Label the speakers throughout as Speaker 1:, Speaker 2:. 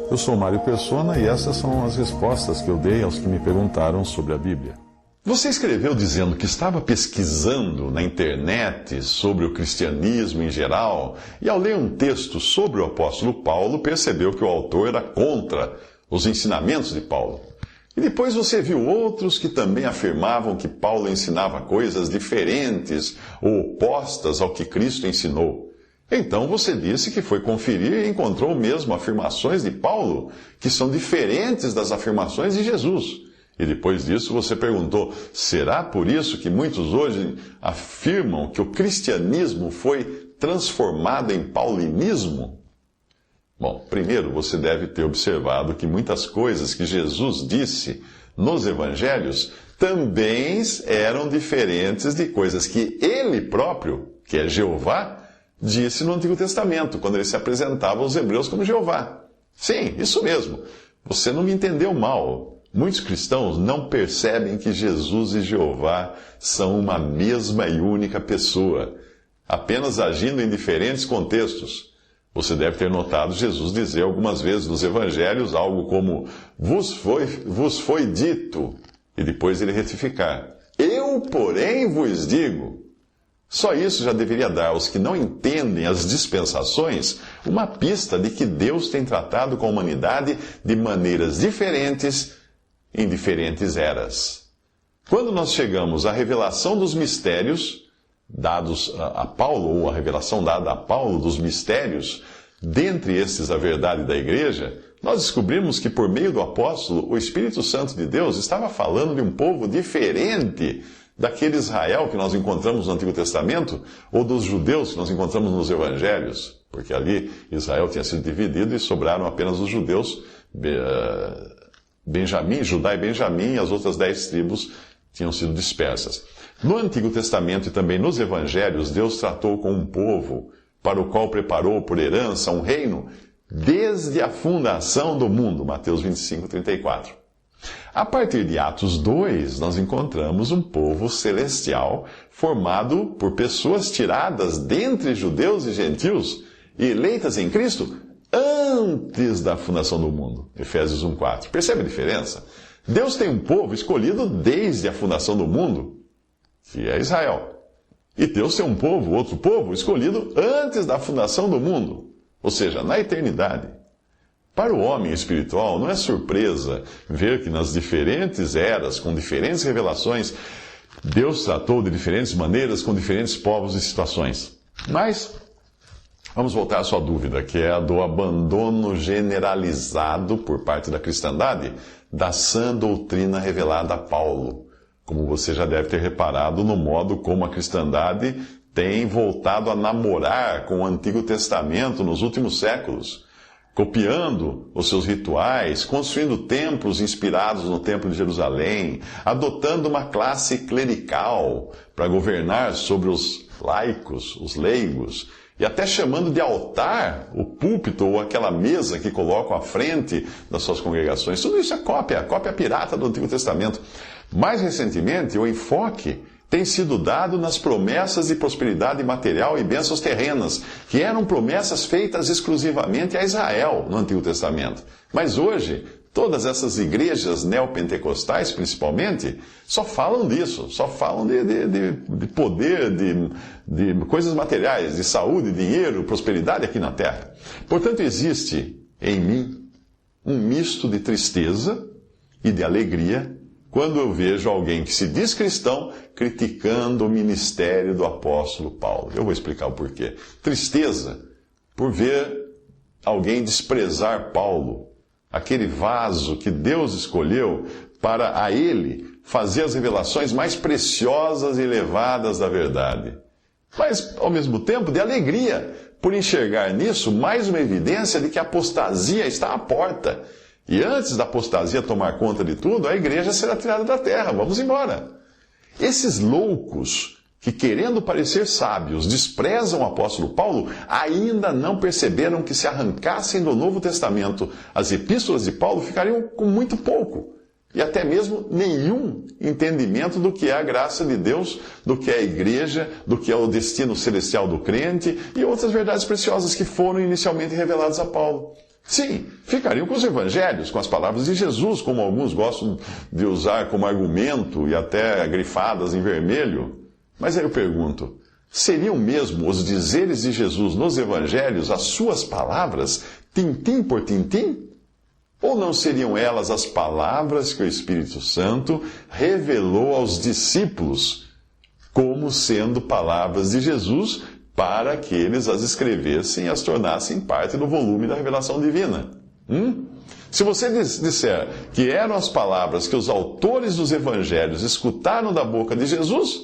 Speaker 1: Eu sou Mário Persona e essas são as respostas que eu dei aos que me perguntaram sobre a Bíblia.
Speaker 2: Você escreveu dizendo que estava pesquisando na internet sobre o cristianismo em geral e, ao ler um texto sobre o apóstolo Paulo, percebeu que o autor era contra os ensinamentos de Paulo. E depois você viu outros que também afirmavam que Paulo ensinava coisas diferentes ou opostas ao que Cristo ensinou. Então você disse que foi conferir e encontrou mesmo afirmações de Paulo que são diferentes das afirmações de Jesus. E depois disso você perguntou, será por isso que muitos hoje afirmam que o cristianismo foi transformado em paulinismo? Bom, primeiro você deve ter observado que muitas coisas que Jesus disse nos evangelhos também eram diferentes de coisas que ele próprio, que é Jeová, disse no Antigo Testamento, quando ele se apresentava aos hebreus como Jeová. Sim, isso mesmo. Você não me entendeu mal. Muitos cristãos não percebem que Jesus e Jeová são uma mesma e única pessoa, apenas agindo em diferentes contextos. Você deve ter notado Jesus dizer algumas vezes nos evangelhos algo como vos foi dito, e depois ele retificar. Eu, porém, vos digo. Só isso já deveria dar aos que não entendem as dispensações uma pista de que Deus tem tratado com a humanidade de maneiras diferentes em diferentes eras. Quando nós chegamos à revelação dos mistérios dados a Paulo, ou a revelação dada a Paulo dos mistérios, dentre estes a verdade da igreja, nós descobrimos que por meio do apóstolo, o Espírito Santo de Deus estava falando de um povo diferente daquele Israel que nós encontramos no Antigo Testamento, ou dos judeus que nós encontramos nos Evangelhos, porque ali Israel tinha sido dividido e sobraram apenas os judeus, Judá e Benjamim, e as outras 10 tribos tinham sido dispersas. No Antigo Testamento e também nos Evangelhos, Deus tratou com um povo para o qual preparou por herança um reino desde a fundação do mundo, Mateus 25, 34. A partir de Atos 2, nós encontramos um povo celestial formado por pessoas tiradas dentre judeus e gentios e eleitas em Cristo antes da fundação do mundo. Efésios 1:4. Percebe a diferença? Deus tem um povo escolhido desde a fundação do mundo, que é Israel. E Deus tem um povo, outro povo, escolhido antes da fundação do mundo, ou seja, na eternidade. Para o homem espiritual, não é surpresa ver que nas diferentes eras, com diferentes revelações, Deus tratou de diferentes maneiras com diferentes povos e situações. Mas vamos voltar à sua dúvida, que é a do abandono generalizado por parte da cristandade da sã doutrina revelada a Paulo. Como você já deve ter reparado no modo como a cristandade tem voltado a namorar com o Antigo Testamento nos últimos séculos, copiando os seus rituais, construindo templos inspirados no Templo de Jerusalém, adotando uma classe clerical para governar sobre os laicos, os leigos, e até chamando de altar o púlpito ou aquela mesa que colocam à frente das suas congregações. Tudo isso é cópia pirata do Antigo Testamento. Mais recentemente, o enfoque tem sido dado nas promessas de prosperidade material e bênçãos terrenas, que eram promessas feitas exclusivamente a Israel no Antigo Testamento. Mas hoje, todas essas igrejas neopentecostais, principalmente, só falam disso, só falam de poder, de coisas materiais, de saúde, dinheiro, prosperidade aqui na terra. Portanto, existe em mim um misto de tristeza e de alegria quando eu vejo alguém que se diz cristão criticando o ministério do apóstolo Paulo. Eu vou explicar o porquê. Tristeza por ver alguém desprezar Paulo, aquele vaso que Deus escolheu para a ele fazer as revelações mais preciosas e elevadas da verdade. Mas, ao mesmo tempo, de alegria por enxergar nisso mais uma evidência de que a apostasia está à porta. E antes da apostasia tomar conta de tudo, a igreja será tirada da terra. Vamos embora. Esses loucos que, querendo parecer sábios, desprezam o apóstolo Paulo, ainda não perceberam que, se arrancassem do Novo Testamento as epístolas de Paulo, ficariam com muito pouco. e até mesmo nenhum entendimento do que é a graça de Deus, do que é a igreja, do que é o destino celestial do crente e outras verdades preciosas que foram inicialmente reveladas a Paulo. Sim, ficariam com os evangelhos, com as palavras de Jesus, como alguns gostam de usar como argumento e até grifadas em vermelho. Mas aí eu pergunto, seriam mesmo os dizeres de Jesus nos evangelhos as suas palavras, tintim por tintim? Ou não seriam elas as palavras que o Espírito Santo revelou aos discípulos como sendo palavras de Jesus para que eles as escrevessem e as tornassem parte do volume da revelação divina? Se você disser que eram as palavras que os autores dos evangelhos escutaram da boca de Jesus,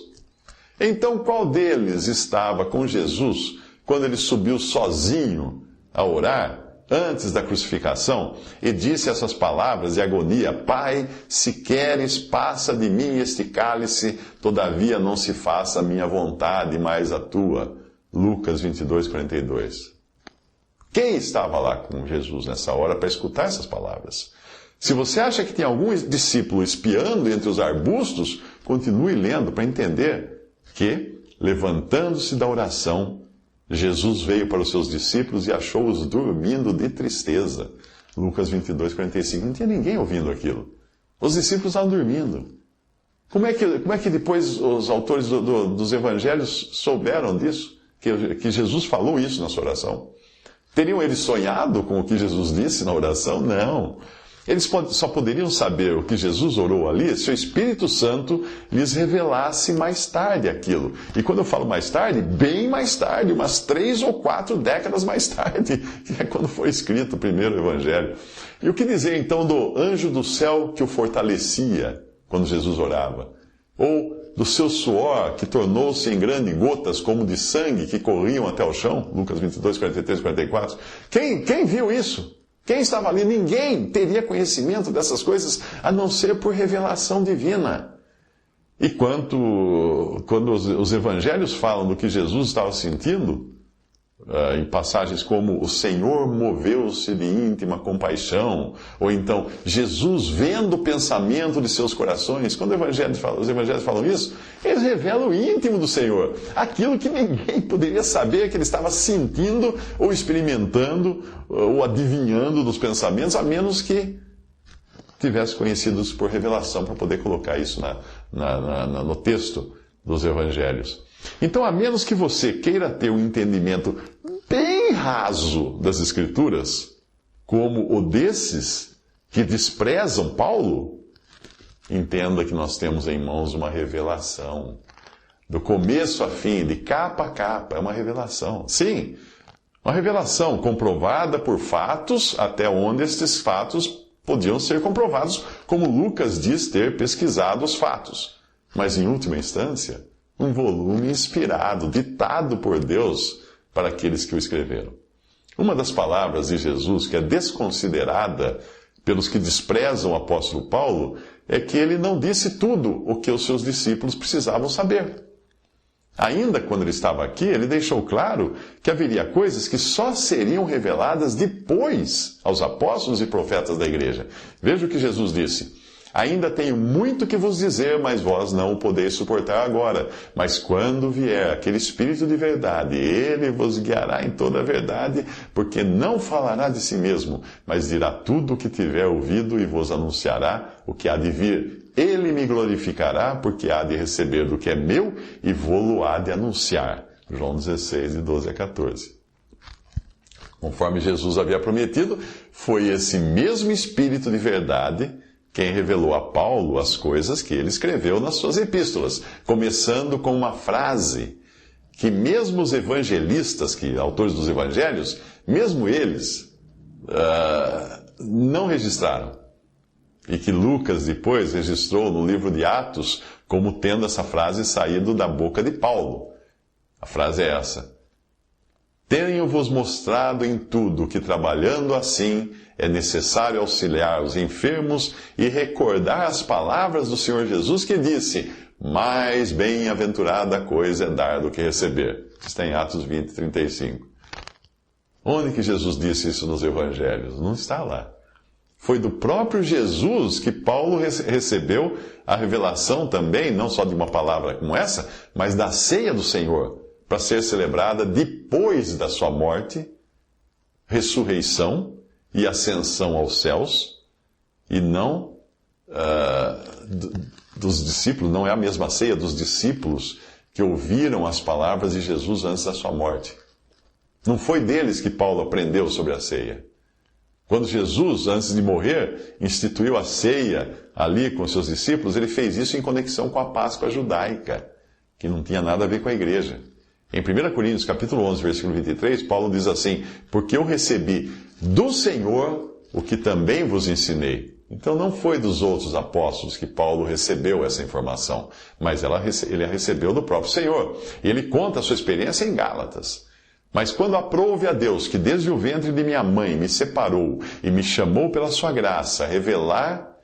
Speaker 2: então qual deles estava com Jesus quando ele subiu sozinho a orar antes da crucificação e disse essas palavras de agonia: Pai, se queres, passa de mim este cálice, todavia não se faça a minha vontade, mas a tua. Lucas 22, 42. Quem estava lá com Jesus nessa hora para escutar essas palavras? Se você acha que tem algum discípulo espiando entre os arbustos, continue lendo para entender que, levantando-se da oração, Jesus veio para os seus discípulos e achou-os dormindo de tristeza. Lucas 22, 45. Não tinha ninguém ouvindo aquilo. Os discípulos estavam dormindo. Como é que depois os autores dos evangelhos souberam disso? Que Jesus falou isso na sua oração? Teriam eles sonhado com o que Jesus disse na oração? Não. Eles só poderiam saber o que Jesus orou ali se o Espírito Santo lhes revelasse mais tarde aquilo. E quando eu falo mais tarde, bem mais tarde, umas 3 ou 4 décadas mais tarde, que é quando foi escrito o primeiro Evangelho. E o que dizer então do anjo do céu que o fortalecia quando Jesus orava? Ou do seu suor que tornou-se em grandes gotas como de sangue que corriam até o chão? Lucas 22, 43 e 44. Quem viu isso? Quem estava ali? Ninguém teria conhecimento dessas coisas a não ser por revelação divina. E quando os evangelhos falam do que Jesus estava sentindo, em passagens como o Senhor moveu-se de íntima compaixão, ou então Jesus vendo o pensamento de seus corações, quando os evangelhos falam isso, eles revelam o íntimo do Senhor, aquilo que ninguém poderia saber que ele estava sentindo, ou experimentando, ou adivinhando dos pensamentos, a menos que tivesse conhecidos por revelação, para poder colocar isso no texto dos evangelhos. Então, a menos que você queira ter um entendimento bem raso das Escrituras, como o desses que desprezam Paulo, entenda que nós temos em mãos uma revelação. Do começo a fim, de capa a capa, é uma revelação. Sim, uma revelação comprovada por fatos, até onde estes fatos podiam ser comprovados, como Lucas diz ter pesquisado os fatos. Mas, em última instância, um volume inspirado, ditado por Deus para aqueles que o escreveram. Uma das palavras de Jesus que é desconsiderada pelos que desprezam o apóstolo Paulo é que ele não disse tudo o que os seus discípulos precisavam saber. Ainda quando ele estava aqui, ele deixou claro que haveria coisas que só seriam reveladas depois aos apóstolos e profetas da igreja. Veja o que Jesus disse: Ainda tenho muito que vos dizer, mas vós não o podeis suportar agora. Mas quando vier aquele Espírito de verdade, ele vos guiará em toda a verdade, porque não falará de si mesmo, mas dirá tudo o que tiver ouvido e vos anunciará o que há de vir. Ele me glorificará, porque há de receber do que é meu e vô-lo há de anunciar. João 16, de 12 a 14. Conforme Jesus havia prometido, foi esse mesmo Espírito de verdade quem revelou a Paulo as coisas que ele escreveu nas suas epístolas, começando com uma frase que mesmo os evangelistas, autores dos evangelhos, mesmo eles, não registraram. E que Lucas depois registrou no livro de Atos como tendo essa frase saído da boca de Paulo. A frase é essa: Tenho-vos mostrado em tudo que, trabalhando assim, é necessário auxiliar os enfermos e recordar as palavras do Senhor Jesus que disse: mais bem-aventurada coisa é dar do que receber. Está em Atos 20, 35. Onde que Jesus disse isso nos evangelhos? Não está lá. Foi do próprio Jesus que Paulo recebeu a revelação também, não só de uma palavra como essa, mas da ceia do Senhor, para ser celebrada depois da sua morte, ressurreição e ascensão aos céus, e não dos discípulos, não é a mesma ceia dos discípulos que ouviram as palavras de Jesus antes da sua morte. Não foi deles que Paulo aprendeu sobre a ceia. Quando Jesus, antes de morrer, instituiu a ceia ali com seus discípulos, ele fez isso em conexão com a Páscoa judaica, que não tinha nada a ver com a igreja. Em 1 Coríntios, capítulo 11, versículo 23, Paulo diz assim: porque eu recebi do Senhor o que também vos ensinei. Então não foi dos outros apóstolos que Paulo recebeu essa informação, mas ele a recebeu do próprio Senhor. E ele conta a sua experiência em Gálatas. Mas quando aprouve a Deus, que desde o ventre de minha mãe me separou e me chamou pela sua graça a revelar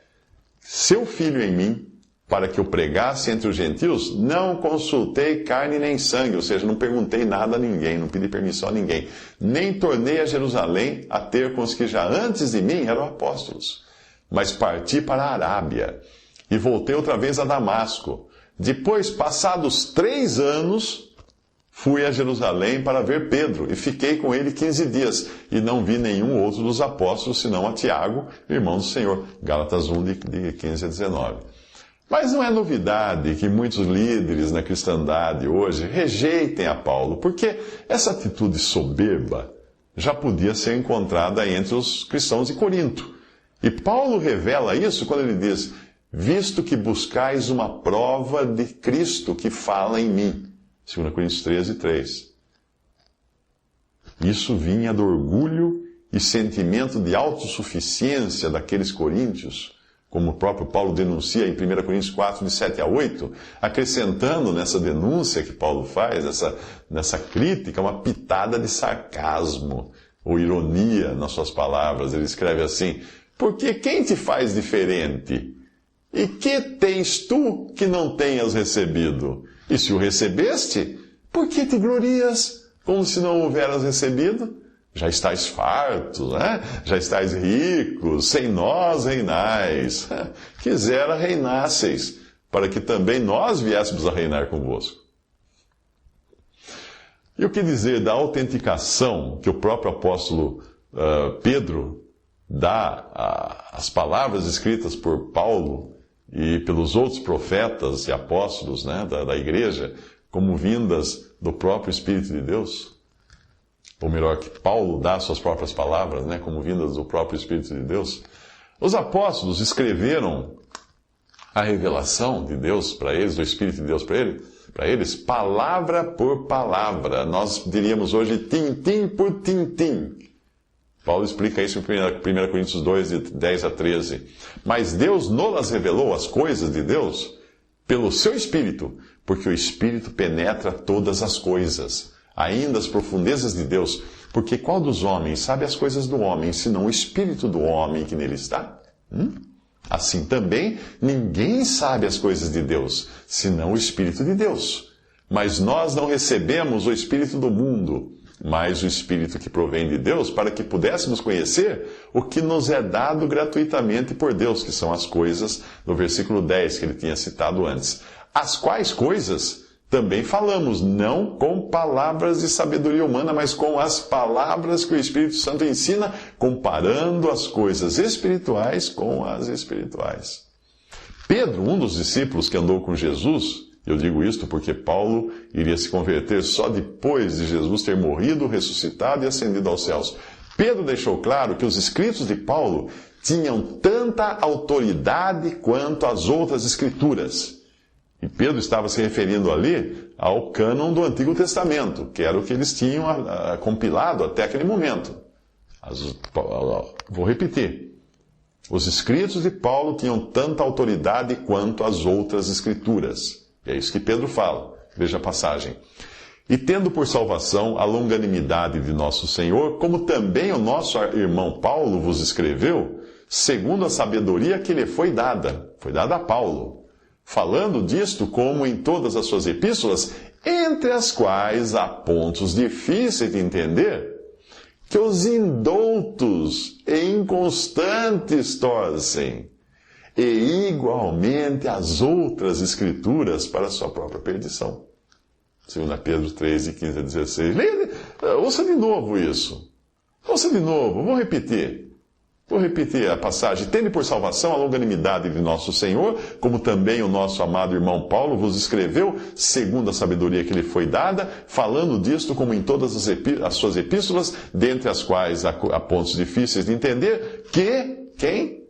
Speaker 2: seu Filho em mim, para que eu pregasse entre os gentios, não consultei carne nem sangue, ou seja, não perguntei nada a ninguém, não pedi permissão a ninguém, nem tornei a Jerusalém a ter com os que já antes de mim eram apóstolos, mas parti para a Arábia e voltei outra vez a Damasco. Depois, passados 3 anos, fui a Jerusalém para ver Pedro, e fiquei com ele 15 dias, e não vi nenhum outro dos apóstolos, senão a Tiago, irmão do Senhor. Gálatas 1, de 15 a 19. Mas não é novidade que muitos líderes na cristandade hoje rejeitem a Paulo, porque essa atitude soberba já podia ser encontrada entre os cristãos de Corinto. E Paulo revela isso quando ele diz: visto que buscais uma prova de Cristo que fala em mim. 2 Coríntios 13, 3. Isso vinha do orgulho e sentimento de autossuficiência daqueles coríntios, como o próprio Paulo denuncia em 1 Coríntios 4, de 7 a 8, acrescentando nessa denúncia que Paulo faz, nessa crítica, uma pitada de sarcasmo ou ironia nas suas palavras. Ele escreve assim: porque quem te faz diferente? E que tens tu que não tenhas recebido? E se o recebeste, por que te glorias como se não o houveras recebido? Já estais farto, né? Já estais ricos, sem nós reinais. Quisera reinasseis, para que também nós viéssemos a reinar convosco. E o que dizer da autenticação que o próprio apóstolo Pedro dá às palavras escritas por Paulo e pelos outros profetas e apóstolos, né, da igreja, como vindas do próprio Espírito de Deus? Ou melhor, que Paulo dá suas próprias palavras, né, como vindas do próprio Espírito de Deus. Os apóstolos escreveram a revelação de Deus para eles, do Espírito de Deus para eles, palavra por palavra. Nós diríamos hoje tintim por tintim. Paulo explica isso em 1 Coríntios 2, de 10 a 13. Mas Deus nos revelou as coisas de Deus pelo seu Espírito, porque o Espírito penetra todas as coisas, ainda as profundezas de Deus. Porque qual dos homens sabe as coisas do homem, senão o Espírito do homem que nele está? Assim também, ninguém sabe as coisas de Deus, senão o Espírito de Deus. Mas nós não recebemos o Espírito do mundo, mas o Espírito que provém de Deus, para que pudéssemos conhecer o que nos é dado gratuitamente por Deus, que são as coisas do versículo 10 que ele tinha citado antes. As quais coisas também falamos, não com palavras de sabedoria humana, mas com as palavras que o Espírito Santo ensina, comparando as coisas espirituais com as espirituais. Pedro, um dos discípulos que andou com Jesus, eu digo isto porque Paulo iria se converter só depois de Jesus ter morrido, ressuscitado e ascendido aos céus. Pedro deixou claro que os escritos de Paulo tinham tanta autoridade quanto as outras escrituras. E Pedro estava se referindo ali ao cânon do Antigo Testamento, que era o que eles tinham compilado até aquele momento. Vou repetir. Os escritos de Paulo tinham tanta autoridade quanto as outras escrituras. É isso que Pedro fala. Veja a passagem. E tendo por salvação a longanimidade de nosso Senhor, como também o nosso irmão Paulo vos escreveu, segundo a sabedoria que lhe foi dada a Paulo, falando disto como em todas as suas epístolas, entre as quais há pontos difíceis de entender, que os indoutos e inconstantes torcem, e igualmente as outras Escrituras para a sua própria perdição. 2 Pedro 3, 15 a 16. Leia, ouça de novo isso. Ouça de novo, vou repetir. Vou repetir a passagem. Tende por salvação a longanimidade de nosso Senhor, como também o nosso amado irmão Paulo vos escreveu, segundo a sabedoria que lhe foi dada, falando disto como em todas as suas epístolas, dentre as quais há pontos difíceis de entender, que, quem?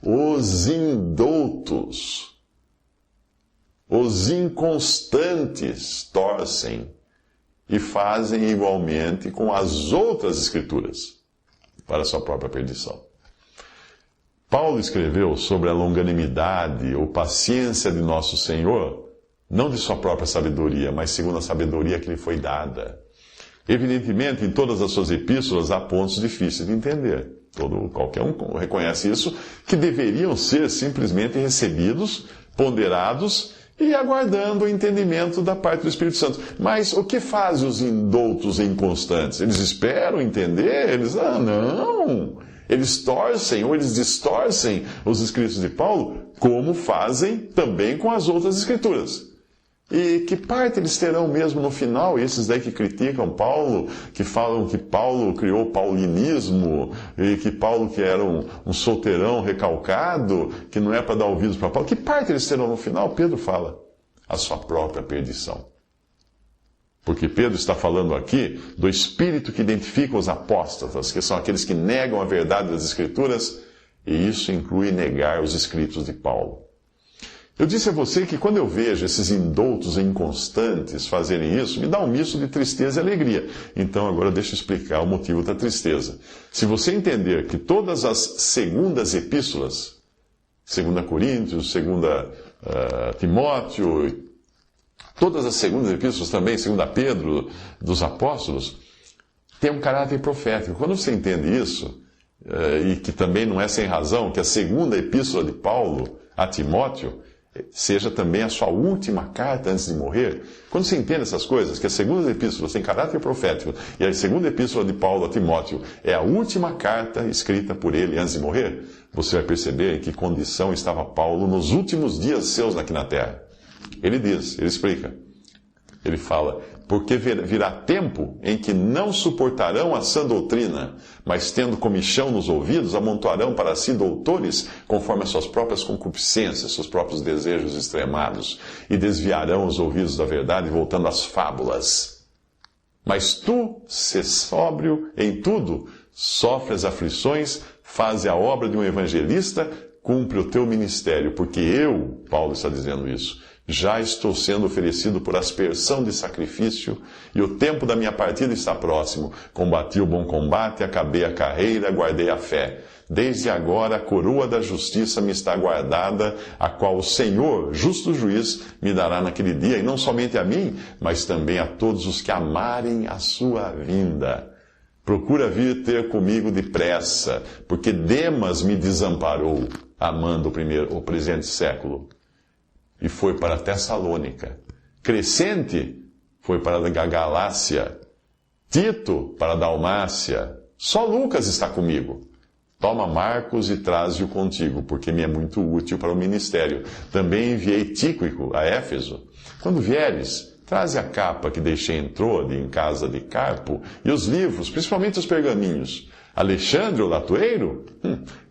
Speaker 2: Os indoutos, os inconstantes torcem e fazem igualmente com as outras Escrituras, para a sua própria perdição. Paulo escreveu sobre a longanimidade ou paciência de nosso Senhor, não de sua própria sabedoria, mas segundo a sabedoria que lhe foi dada. Evidentemente, em todas as suas epístolas há pontos difíceis de entender. Qualquer um reconhece isso, que deveriam ser simplesmente recebidos, ponderados e aguardando o entendimento da parte do Espírito Santo. Mas o que fazem os indoutos e inconstantes? Eles esperam entender? Não! Eles torcem ou eles distorcem os escritos de Paulo, como fazem também com as outras escrituras. E que parte eles terão mesmo no final? Esses daí que criticam Paulo, que falam que Paulo criou o paulinismo, e que Paulo que era um solteirão recalcado, que não é para dar ouvidos para Paulo. Que parte eles terão no final? Pedro fala, a sua própria perdição. Porque Pedro está falando aqui do espírito que identifica os apóstatas, que são aqueles que negam a verdade das Escrituras, e isso inclui negar os escritos de Paulo. Eu disse a você que quando eu vejo esses indoutos e inconstantes fazerem isso, me dá um misto de tristeza e alegria. Então agora deixa eu explicar o motivo da tristeza. Se você entender que todas as segundas epístolas, 2 Coríntios, 2 Timóteo, todas as segundas epístolas também, 2 Pedro, dos apóstolos, têm um caráter profético. Quando você entende isso, e que também não é sem razão, que a segunda epístola de Paulo a Timóteo seja também a sua última carta antes de morrer. Quando você entende essas coisas, que as segundas epístolas têm caráter profético, e a segunda epístola de Paulo a Timóteo é a última carta escrita por ele antes de morrer, você vai perceber em que condição estava Paulo nos últimos dias seus aqui na terra. Ele diz, ele explica. Ele fala, porque virá tempo em que não suportarão a sã doutrina, mas tendo comichão nos ouvidos, amontoarão para si doutores conforme as suas próprias concupiscências, seus próprios desejos extremados, e desviarão os ouvidos da verdade, voltando às fábulas. Mas tu, sê sóbrio em tudo, sofre as aflições, faze a obra de um evangelista, cumpre o teu ministério, porque eu, Paulo está dizendo isso, já estou sendo oferecido por aspersão de sacrifício, e o tempo da minha partida está próximo. Combati o bom combate, acabei a carreira, guardei a fé. Desde agora a coroa da justiça me está guardada, a qual o Senhor, justo juiz, me dará naquele dia, e não somente a mim, mas também a todos os que amarem a sua vinda. Procura vir ter comigo depressa, porque Demas me desamparou, amando o presente século. E foi para Tessalônica. Crescente foi para a Galácia. Tito para a Dalmácia. Só Lucas está comigo. Toma Marcos e traze-o contigo, porque me é muito útil para o ministério. Também enviei Tíquico a Éfeso. Quando vieres, traze a capa que deixei em Troade, em casa de Carpo, e os livros, principalmente os pergaminhos. Alexandre, o latoeiro,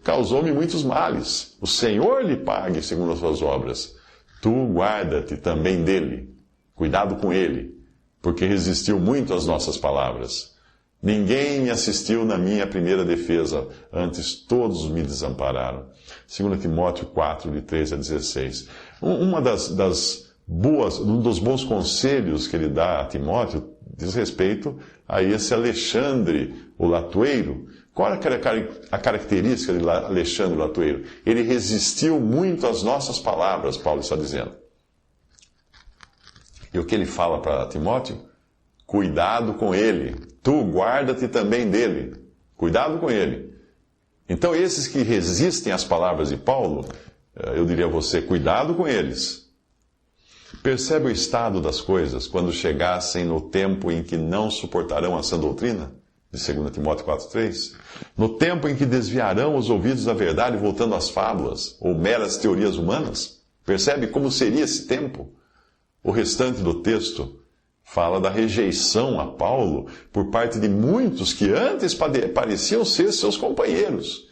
Speaker 2: causou-me muitos males. O Senhor lhe pague segundo as suas obras. Tu guarda-te também dele, cuidado com ele, porque resistiu muito às nossas palavras. Ninguém me assistiu na minha primeira defesa, antes todos me desampararam. 2 Timóteo 4, de 13 a 16. Um dos bons conselhos que ele dá a Timóteo diz respeito a esse Alexandre, o latoeiro. Qual era a característica de Alexandre, o latoeiro? Ele resistiu muito às nossas palavras, Paulo está dizendo. E o que ele fala para Timóteo? Cuidado com ele. Tu guarda-te também dele. Cuidado com ele. Então, esses que resistem às palavras de Paulo, eu diria a você, cuidado com eles. Percebe o estado das coisas quando chegassem no tempo em que não suportarão a sã doutrina? de 2 Timóteo 4,3. No tempo em que desviarão os ouvidos da verdade, voltando às fábulas, ou meras teorias humanas. Percebe como seria esse tempo? O restante do texto fala da rejeição a Paulo por parte de muitos que antes pareciam ser seus companheiros.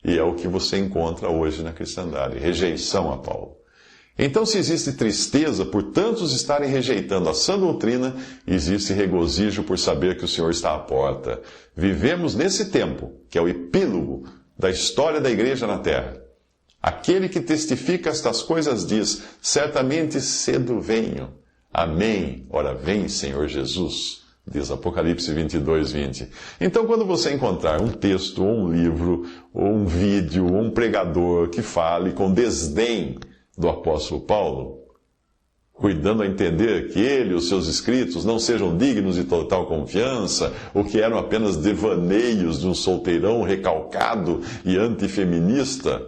Speaker 2: E é o que você encontra hoje na cristandade, rejeição a Paulo. Então, se existe tristeza por tantos estarem rejeitando a sã doutrina, existe regozijo por saber que o Senhor está à porta. Vivemos nesse tempo, que é o epílogo da história da igreja na terra. Aquele que testifica estas coisas diz: certamente cedo venho. Amém. Ora vem, Senhor Jesus. Diz Apocalipse 22:20. Então, quando você encontrar um texto, ou um livro, ou um vídeo, ou um pregador que fale com desdém do apóstolo Paulo, cuidando a entender que ele e os seus escritos não sejam dignos de total confiança, ou que eram apenas devaneios de um solteirão recalcado e antifeminista,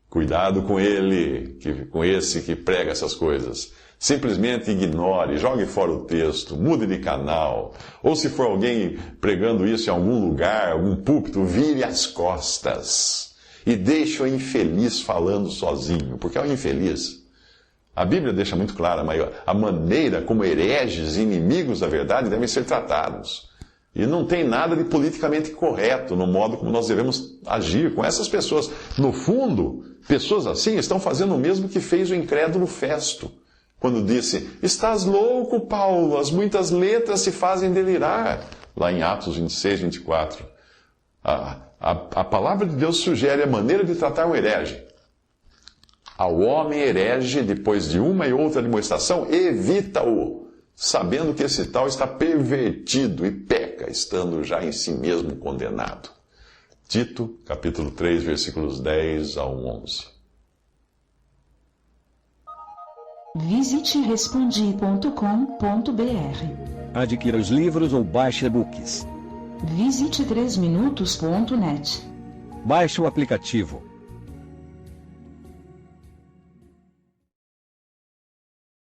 Speaker 2: cuidado com ele, com esse que prega essas coisas. Simplesmente ignore, jogue fora o texto, mude de canal. Ou se for alguém pregando isso em algum lugar, algum púlpito, vire as costas e deixe o infeliz falando sozinho, porque é um infeliz. A Bíblia deixa muito clara a maneira como hereges e inimigos da verdade devem ser tratados. E não tem nada de politicamente correto no modo como nós devemos agir com essas pessoas. No fundo, pessoas assim estão fazendo o mesmo que fez o incrédulo Festo, quando disse: estás louco, Paulo, as muitas letras se fazem delirar. Lá em Atos 26:24. A palavra de Deus sugere a maneira de tratar um herege. Ao homem herege, depois de uma e outra demonstração, evita-o, sabendo que esse tal está pervertido e peca, estando já em si mesmo condenado. Tito, capítulo 3, versículos 10 a 11.
Speaker 3: Visite respondi.com.br.
Speaker 4: Adquira os livros ou baixe e-books.
Speaker 3: Visite 3minutos.net.
Speaker 4: Baixe o aplicativo.